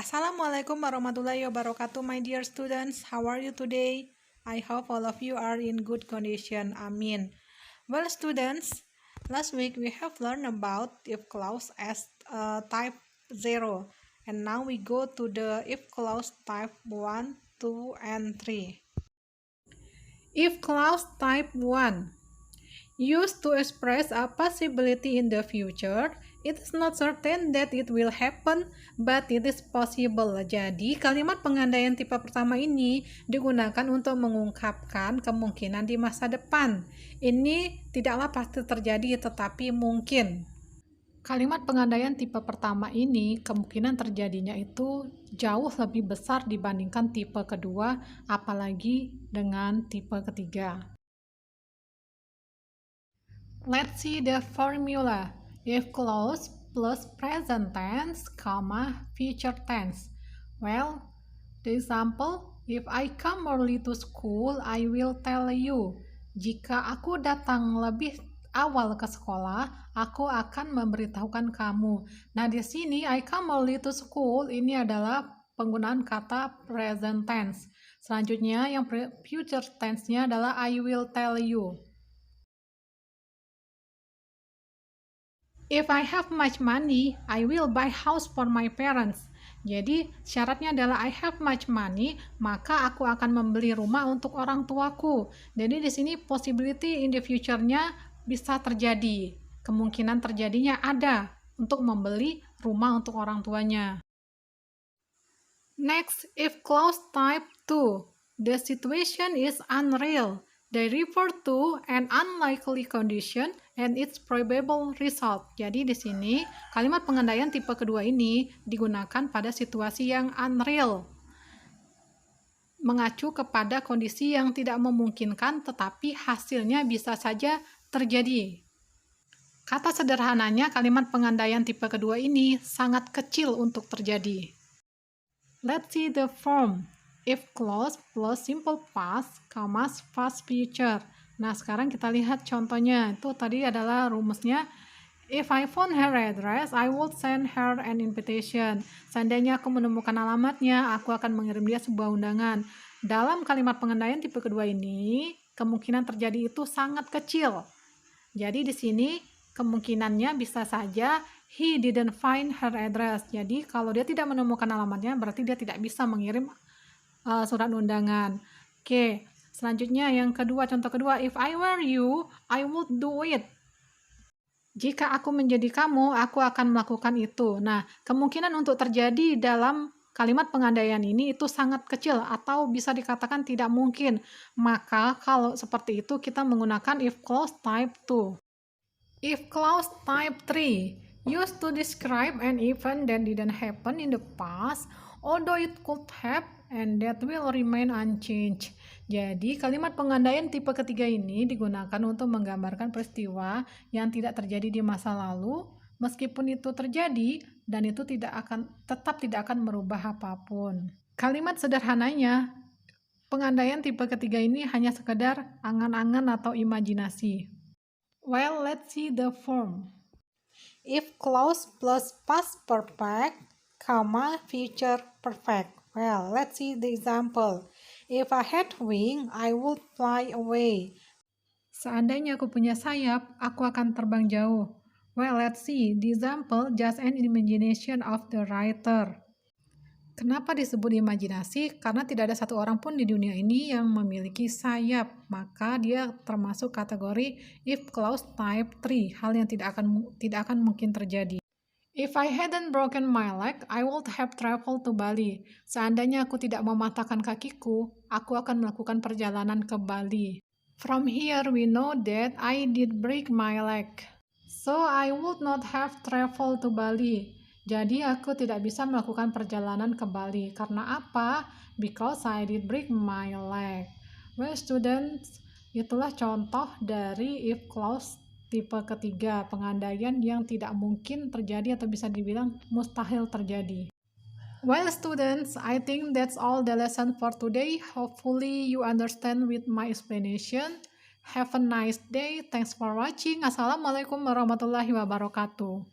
Assalamualaikum warahmatullahi wabarakatuh, my dear students. How are you today? I hope all of you are in good condition. Amin. Well, students, last week we have learned about if clause as type 0. And now we go to the if clause type 1, 2, and 3. If clause type 1. Used to express a possibility in the future, it is not certain that it will happen, but it is possible. Jadi, kalimat pengandaian tipe pertama ini digunakan untuk mengungkapkan kemungkinan di masa depan. Ini tidaklah pasti terjadi, tetapi mungkin. Kalimat pengandaian tipe pertama ini, kemungkinan terjadinya itu jauh lebih besar dibandingkan tipe kedua, apalagi dengan tipe ketiga. Let's see the formula. If clause plus present tense, future tense. Well, the example, if I come early to school, I will tell you. Jika aku datang lebih awal ke sekolah, aku akan memberitahukan kamu. Nah, di sini I come early to school ini adalah penggunaan kata present tense. Selanjutnya, yang future tense-nya adalah I will tell you. If I have much money, I will buy house for my parents. Jadi, syaratnya adalah I have much money, maka aku akan membeli rumah untuk orang tuaku. Jadi, di sini possibility in the future-nya bisa terjadi. Kemungkinan terjadinya ada untuk membeli rumah untuk orang tuanya. Next, if clause type 2, the situation is unreal. They refer to an unlikely condition and its probable result. Jadi di sini kalimat pengandaian tipe kedua ini digunakan pada situasi yang unreal, mengacu kepada kondisi yang tidak memungkinkan tetapi hasilnya bisa saja terjadi. Kata sederhananya, kalimat pengandaian tipe kedua ini sangat kecil untuk terjadi. Let's see the form. If clause plus simple past, past future. Nah, sekarang kita lihat contohnya. Itu tadi adalah rumusnya. If I found her address, I would send her an invitation. Seandainya aku menemukan alamatnya, aku akan mengirim dia sebuah undangan. Dalam kalimat pengandaian tipe kedua ini, kemungkinan terjadi itu sangat kecil. Jadi di sini kemungkinannya bisa saja he didn't find her address. Jadi kalau dia tidak menemukan alamatnya, berarti dia tidak bisa mengirim surat undangan. Oke, selanjutnya yang kedua, contoh kedua, if I were you, I would do it. Jika aku menjadi kamu, aku akan melakukan itu. Nah, kemungkinan untuk terjadi dalam kalimat pengandaian ini itu sangat kecil atau bisa dikatakan tidak mungkin. Maka kalau seperti itu kita menggunakan if clause type 2. If clause type 3, used to describe an event that didn't happen in the past, although it could have, and that will remain unchanged. Jadi, kalimat pengandaian tipe ketiga ini digunakan untuk menggambarkan peristiwa yang tidak terjadi di masa lalu, meskipun itu terjadi, dan itu tetap tidak akan merubah apapun. Kalimat sederhananya, pengandaian tipe ketiga ini hanya sekedar angan-angan atau imajinasi. Well, let's see the form. If clause plus past perfect, future perfect. Well, let's see the example. If I had wings, I would fly away. Seandainya aku punya sayap, aku akan terbang jauh. Well, let's see the example, just an imagination of the writer. Kenapa disebut imajinasi? Karena tidak ada satu orang pun di dunia ini yang memiliki sayap. Maka dia termasuk kategori if clause type 3, hal yang tidak akan mungkin terjadi. If I hadn't broken my leg, I would have traveled to Bali. Seandainya aku tidak mematahkan kakiku, aku akan melakukan perjalanan ke Bali. From here we know that I did break my leg. So I would not have traveled to Bali. Jadi aku tidak bisa melakukan perjalanan ke Bali. Karena apa? Because I did break my leg. Well, students, itulah contoh dari if clause tipe ketiga, pengandaian yang tidak mungkin terjadi atau bisa dibilang mustahil terjadi. Well, students, I think that's all the lesson for today. Hopefully you understand with my explanation. Have a nice day. Thanks for watching. Assalamualaikum warahmatullahi wabarakatuh.